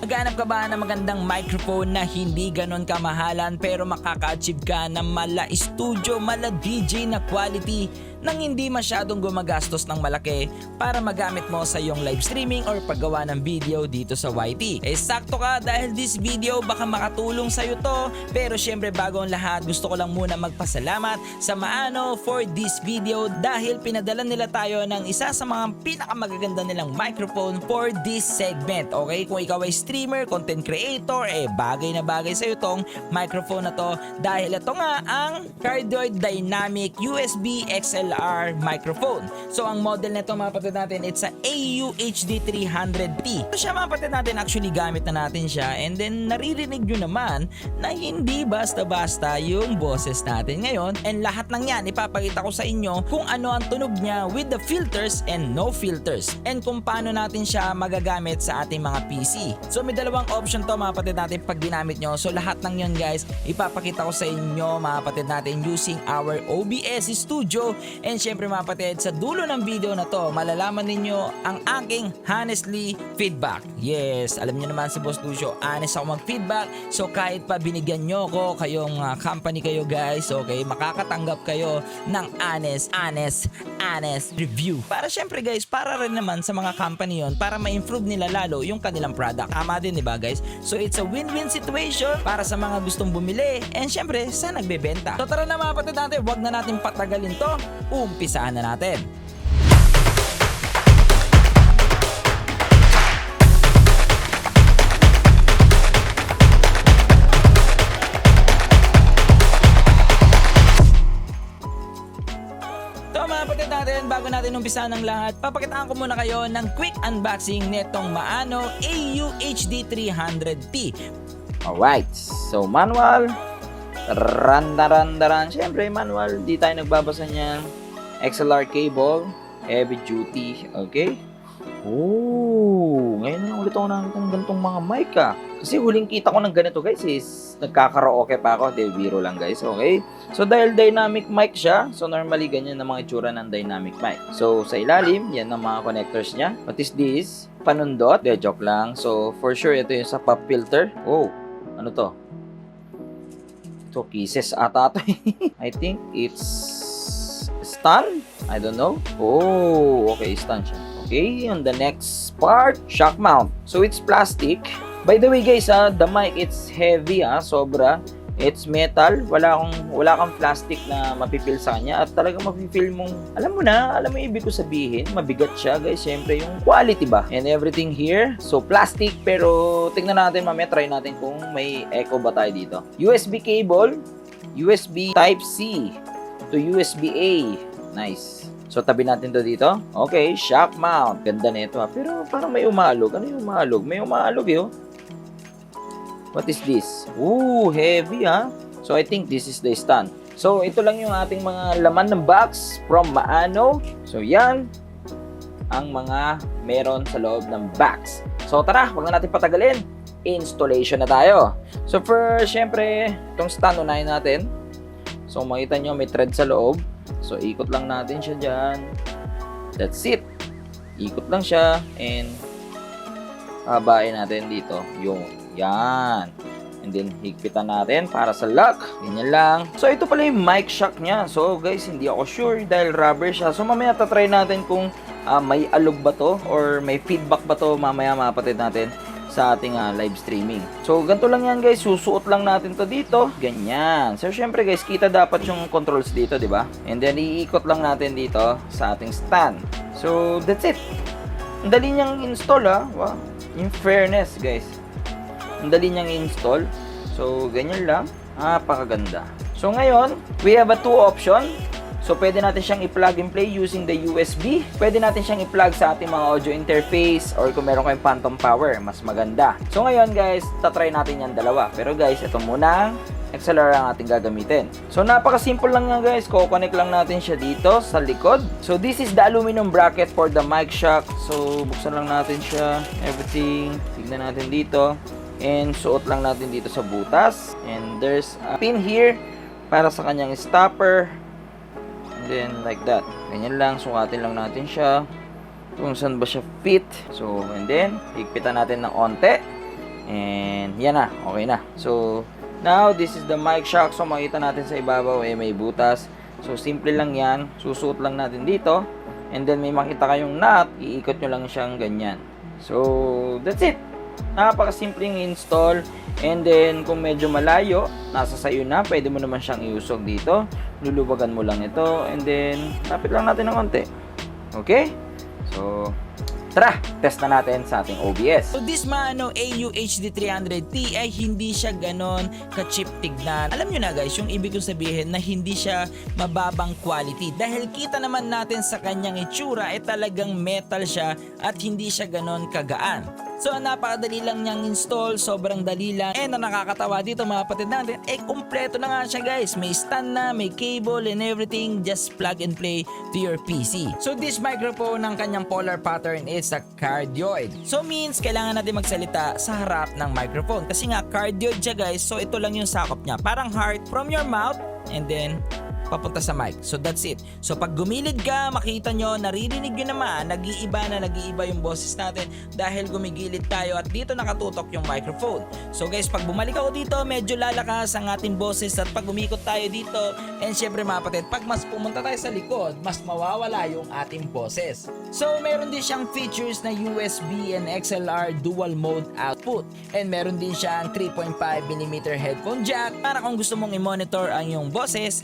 Naghahanap ka ba ng magandang microphone na hindi ganon kamahalan pero makaka-achieve ka ng mala studio, mala DJ na quality nang hindi masyadong gumagastos ng malaki para magamit mo sa iyong live streaming or paggawa ng video dito sa YT? Eh sakto ka dahil this video baka makatulong sa'yo to. Pero syempre bago ang lahat, gusto ko lang muna magpasalamat sa Maono for this video dahil pinadala nila tayo ng isa sa mga pinakamagaganda nilang microphone for this segment. Okay, kung ikaw ay streamer, content creator, eh bagay na bagay sa'yo tong microphone na to dahil ito nga ang cardioid dynamic USB XLR microphone. So ang model nito mga kapatid natin, it's a AU-HD300T. So siya mga kapatid natin, actually gamit na natin siya and then naririnig nyo naman na hindi basta-basta yung boses natin ngayon, and lahat ng yan ipapakita ko sa inyo kung ano ang tunog niya with the filters and no filters and kung paano natin siya magagamit sa ating mga PC. So may dalawang option to mga kapatid natin pag ginamit nyo. So lahat ng yun guys ipapakita ko sa inyo mga kapatid natin using our OBS studio. And syempre mga kapatid, sa dulo ng video na to, malalaman ninyo ang aking honestly feedback. Yes, alam niyo naman si Boss Lucio, honest ako mag-feedback. So kahit pa binigyan nyo ko, kayong company kayo guys, okay, makakatanggap kayo ng honest review. Para syempre guys, para rin naman sa mga company yon para ma-improve nila lalo yung kanilang product. Tama din, diba guys? So it's a win-win situation para sa mga gustong bumili and syempre sa nagbebenta. So tara na mga kapatid natin, wag na natin patagalin to. Umpisahan na natin. So mga kapatid natin, bago natin umpisahan ng lahat, papakitaan ko muna kayo ng quick unboxing netong Maono AU-HD300T. Alright, so manual. Randaran. Siyempre, manual. Di tayo nagbabasa niyan. XLR cable. Heavy duty. Okay? Ngayon na ulit ako ng ganitong mga mic Kasi huling kita ko ng ganito guys is nagkakaraoke pa ako. De, biro lang guys. Okay? So, dahil dynamic mic siya, so normally ganyan na mga itsura ng dynamic mic. So, sa ilalim, yan ang mga connectors niya. What is this? Panundot. De, joke lang. So, for sure, ito yung sa pop filter. Ano to? So, kisses ata ito. I think it's stand. I don't know. Okay, stand siya. Okay, on the next part, shock mount. So, it's plastic. By the way, guys, the mic, it's heavy, sobra. It's metal. Wala kang plastic na mapipil sa kanya. At talagang mapipil mong, alam mo yung ibig ko sabihin. Mabigat siya, guys. Siyempre, yung quality ba? And everything here. So, plastic. Pero, tingnan natin, mamaya try natin kung may echo ba tayo dito. USB cable. USB Type-C to USB-A. Nice. So, tabi natin to dito. Okay, shock mount. Ganda nito Pero, parang may umalog. Ano yung umalog? May umalog yun. What is this? Heavy So, I think this is the stand. So, ito lang yung ating mga laman ng box from Maono. So, yan ang mga meron sa loob ng box. So, tara, wag na natin patagalin. Installation na tayo. So, first, syempre, itong stand unahin natin. So, makita nyo, may thread sa loob. So, ikot lang natin siya dyan. That's it. Ikot lang siya. And, habain natin dito yung yan. And then, higpitan natin para sa lock. Ganyan lang. So, ito pala yung mic shock niya. So, guys, hindi ako sure dahil rubber siya. So, mamaya tatry natin kung may alog ba to or may feedback ba to mamaya mapatid natin sa ating live streaming. So, ganito lang yan, guys. Susuot lang natin to dito. Ganyan. So, syempre, guys, kita dapat yung controls dito, di ba? And then, iikot lang natin dito sa ating stand. So, that's it. Ang dali niyang install, Wow. In fairness, guys. Ang dali niyang install. So, ganyan lang. Napakaganda. So, ngayon, we have a two option. So, pwede natin siyang i-plug and play using the USB. Pwede natin siyang i-plug sa ating mga audio interface or kung meron kayong phantom power, mas maganda. So, ngayon guys, tatry natin yan dalawa. Pero guys, ito muna XLR ang ating gagamitin. So, napaka-simple lang nga guys. Ko-connect lang natin siya dito sa likod. So, this is the aluminum bracket for the mic shock. So, buksan lang natin siya. Everything. Tignan natin dito. And suot lang natin dito sa butas. And there's a pin here para sa kanyang stopper. And then like that. Ganyan lang. Sukatin lang natin siya. Kung saan ba siya fit. So, and then higpitan natin ng onte. And yan na, okay na. So, now, this is the mic shock. So, makita natin sa ibabaw, may butas. So, simple lang yan. Susuot lang natin dito. And then, may makita kayong nut. Iikot nyo lang siyang ganyan. So, that's it. Napakasimpleng install. And then, kung medyo malayo, nasa sayo na, pwede mo naman siyang iusog dito. Luluwagan mo lang ito. And then, lapit lang natin ng konti. Okay? So, tara, test na natin sa ating OBS. So this Maono AU-HD300T ay hindi siya ganon ka-cheap tignan. Alam nyo na guys, yung ibig kong sabihin na hindi siya mababang quality. Dahil kita naman natin sa kanyang itsura ay talagang metal siya at hindi siya ganon kagaan. So napakadali lang niyang install, sobrang dali lang. And ang nakakatawa dito mga kapatid natin, kumpleto na nga siya guys. May stand na, may cable and everything. Just plug and play to your PC. So this microphone ng kanyang polar pattern is a cardioid. So means kailangan natin magsalita sa harap ng microphone. Kasi nga cardioid siya guys, so ito lang yung sakop niya. Parang heart from your mouth and then papunta sa mic. So that's it. So pag gumilid ka, makita nyo, naririnig nyo naman, nag-iiba yung boses natin dahil gumigilid tayo at dito nakatutok yung microphone. So guys, pag bumalik ako dito, medyo lalakas ang ating boses at pag umikot tayo dito, and syempre mga kapatid, pag mas pumunta tayo sa likod, mas mawawala yung ating boses. So meron din siyang features na USB and XLR dual mode output. And meron din siyang 3.5mm headphone jack para kung gusto mong i-monitor ang iyong boses,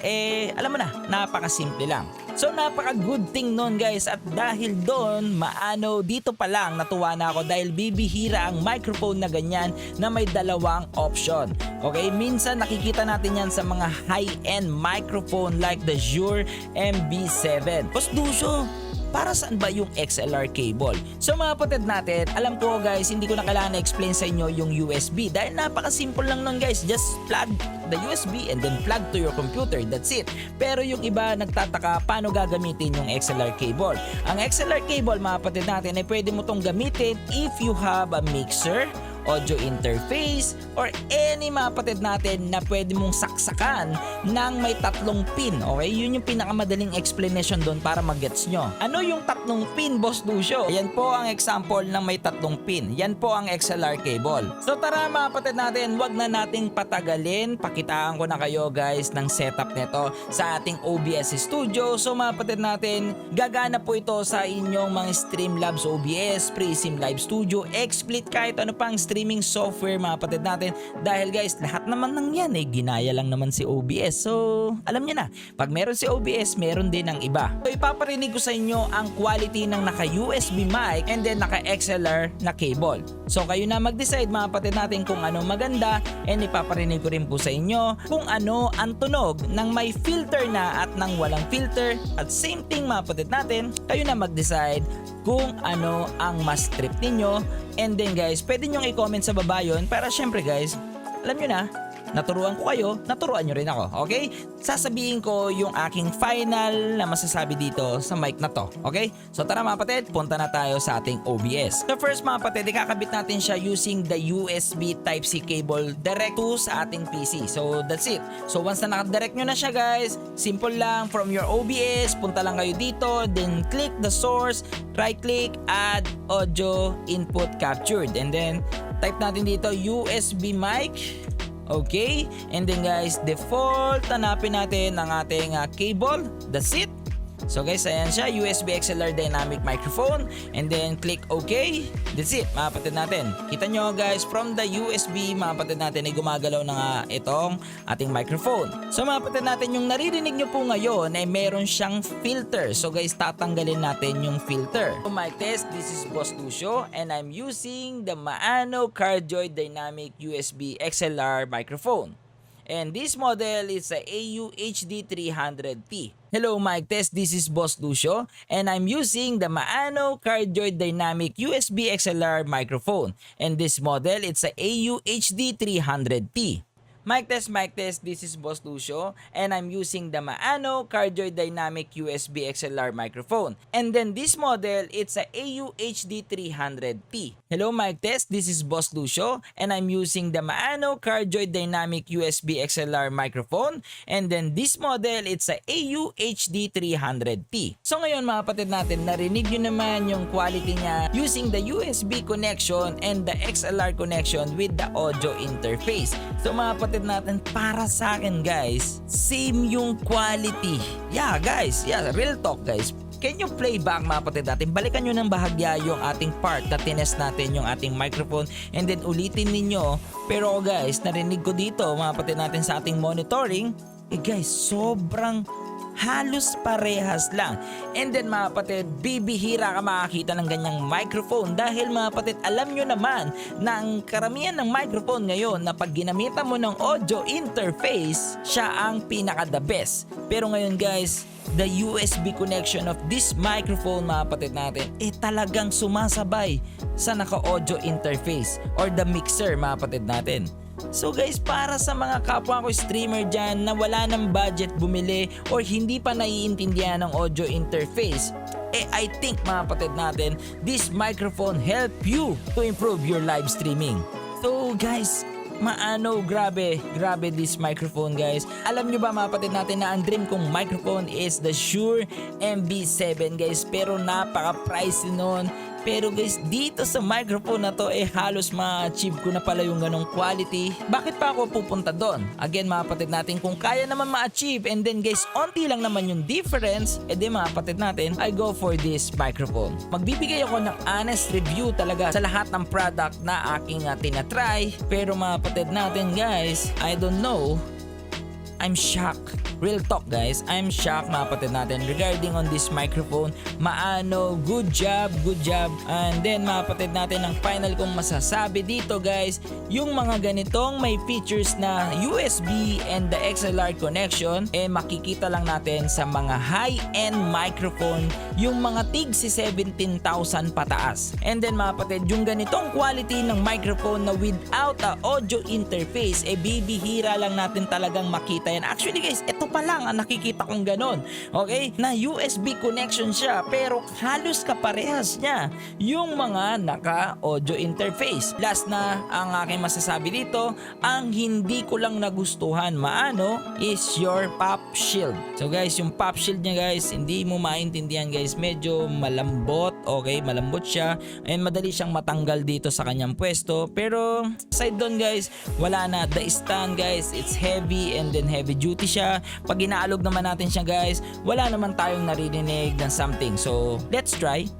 alam mo na, napakasimple lang. So napaka-good thing nun guys at dahil doon, Maono, dito pa lang natuwa na ako dahil bibihira ang microphone na ganyan na may dalawang option. Okay, minsan nakikita natin yan sa mga high-end microphone like the Shure MB7. Posduso, para saan ba yung XLR cable? So mga kapatid natin, alam ko guys, hindi ko na kailangan na-explain sa inyo yung USB dahil napaka-simple lang nun guys. Just plug the USB and then plug to your computer. That's it. Pero yung iba nagtataka paano gagamitin yung XLR cable. Ang XLR cable mga kapatid natin ay pwede mo tong gamitin if you have a mixer, audio interface, or any mga kapatid natin na pwede mong saksakan ng may tatlong pin. Okay? Yun yung pinakamadaling explanation doon para mag-gets nyo. Ano yung tatlong pin, Boss Lucio? Yan po ang example ng may tatlong pin. Yan po ang XLR cable. So tara mga kapatid natin, wag na nating patagalin. Pakitaan ko na kayo guys ng setup nito sa ating OBS studio. So mga kapatid natin, gagana po ito sa inyong mga Streamlabs OBS, Prism Live Studio, XSplit, kahit ano pang streaming software mga kapatid natin. Dahil guys, lahat naman ng yan ginaya lang naman si OBS. So, alam niyo na, pag meron si OBS, meron din ang iba. So, ipaparinig ko sa inyo ang quality ng naka-USB mic and then naka-XLR na cable. So, kayo na mag-decide mga kapatid natin kung ano maganda, and ipaparinig ko rin po sa inyo kung ano ang tunog ng may filter na at ng walang filter. At same thing mga kapatid natin, kayo na mag-decide kung ano ang mas trip ninyo. And then guys, pwede nyo i-comment sa baba yun para syempre guys, alam nyo na, naturuan ko kayo, naturuan nyo rin ako, okay? Sasabihin ko yung aking final na masasabi dito sa mic na to, okay? So tara mga kapatid, punta na tayo sa ating OBS. So first mga kapatid, ikakabit natin siya using the USB Type-C cable direct to sa ating PC. So that's it. So once na nakadirect nyo na siya guys, simple lang, from your OBS, punta lang kayo dito, then click the source, right click, add audio input captured, and then type natin dito USB mic. Okay, and then guys, default, hanapin natin ang ating cable. That's it. So guys, ayan siya, USB XLR dynamic microphone, and then click OK. That's it, mga kapatid natin. Kita nyo guys, from the USB, mga kapatid natin ay gumagalaw na nga itong ating microphone. So mga kapatid natin, yung naririnig nyo po ngayon ay meron siyang filter. So guys, tatanggalin natin yung filter. So mic test, this is Boss Lucio, and I'm using the Maono Cardioid Dynamic USB XLR microphone. And this model is a AU-HD300T. Hello mic test, this is Boss Lucio, and I'm using the Maono Cardioid Dynamic USB XLR microphone. And this model, it's a AU-HD300T. Mic test, this is Boss Lucio and I'm using the Maono Cardioid Dynamic USB XLR microphone. And then this model, it's a AU-HD300T. Hello mic test, this is Boss Lucio and I'm using the Maono Cardioid Dynamic USB XLR microphone. And then this model, it's a AU-HD300T. So ngayon mga kapatid natin, narinig nyo naman yung quality niya using the USB connection and the XLR connection with the audio interface. So mga kapatid natin, para sa akin guys, same yung quality. Yeah guys, real talk guys. Can you play back mga kapatid natin? Balikan nyo ng bahagya yung ating part na tinest natin yung ating microphone and then ulitin ninyo. Pero guys, narinig ko dito mga kapatid natin sa ating monitoring, guys, sobrang halos parehas lang. And then mga kapatid, bibihira ka makakita ng ganyang microphone dahil mga kapatid, alam nyo naman na ang karamihan ng microphone ngayon na pag ginamitan mo ng audio interface, siya ang pinaka the best. Pero ngayon guys, the USB connection of this microphone mga kapatid natin, talagang sumasabay sa naka-audio interface or the mixer mga kapatid natin. So guys, para sa mga kapwa ko streamer dyan na wala ng budget bumili or hindi pa naiintindihan ng audio interface, I think mga kapatid natin, this microphone help you to improve your live streaming. So guys, Maono, grabe this microphone guys. Alam nyo ba mga kapatid natin na ang dream kong microphone is the Shure MB7 guys, pero napaka-pricey nun. Pero guys, dito sa microphone na to halos ma-achieve ko na pala yung ganong quality. Bakit pa ako pupunta doon? Again mga kapatid natin, kung kaya naman ma-achieve and then guys, onti lang naman yung difference, di mga kapatid natin, I go for this microphone. Magbibigay ako ng honest review talaga sa lahat ng product na aking tinatry. Pero mga kapatid natin guys, I don't know, I'm shocked. Real talk guys, I'm shocked mga kapatid natin regarding on this microphone. Maono, good job. And then mga kapatid natin, ang final kong masasabi dito guys, yung mga ganitong may features na USB and the XLR connection, makikita lang natin sa mga high-end microphone, yung mga tig si 17,000 pataas. And then mga kapatid, yung ganitong quality ng microphone na without a audio interface, bibihira lang natin talagang makita yan. Actually guys, ito pa lang ang nakikita kong ganon. Okay? Na USB connection siya pero halos kaparehas niya yung mga naka-audio interface. Last na ang aking masasabi dito, ang hindi ko lang nagustuhan Maono is your pop shield. So guys, yung pop shield niya guys, hindi mo maintindihan guys. Medyo malambot, okay? Malambot siya and madali siyang matanggal dito sa kanyang pwesto. Pero aside doon guys, wala na. The stand guys, it's heavy and then heavy duty siya. Pag inaalog naman natin siya guys, wala naman tayong naririnig ng something. So, let's try.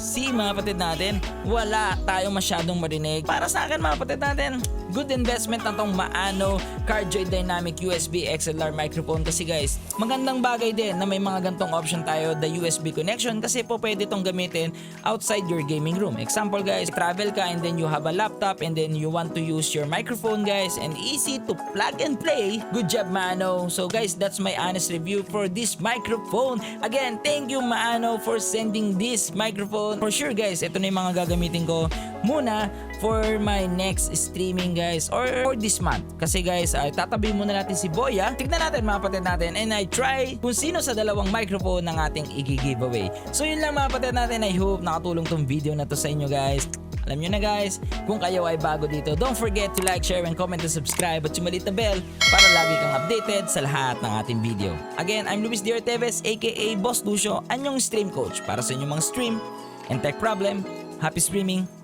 See mga kapatid natin, wala tayong masyadong marinig. Para sa akin mga kapatid natin, good investment na tong Maono Cardioid Dynamic USB XLR microphone kasi guys, magandang bagay din na may mga gantong option tayo, the USB connection, kasi po pwede tong gamitin outside your gaming room. Example guys, travel ka and then you have a laptop and then you want to use your microphone guys and easy to plug and play. Good job Maono. So guys, that's my honest review for this microphone. Again, thank you Maono for sending this microphone. For sure guys, ito na yung mga gagamitin ko muna for my next streaming guys or for this month. Kasi guys, tatabi muna natin si Boya. Tignan natin mga kapatid natin and I try kung sino sa dalawang microphone ng ating i-giveaway. So yun lang mga kapatid natin. I hope nakatulong tong video na to sa inyo guys. Alam nyo na guys, kung kayo ay bago dito, don't forget to like, share, and comment and subscribe at sumalit na bell para lagi kang updated sa lahat ng ating video. Again, I'm Luis D. Orteves aka Boss Lucio, anyong stream coach para sa inyong mga stream and tech problem. Happy streaming!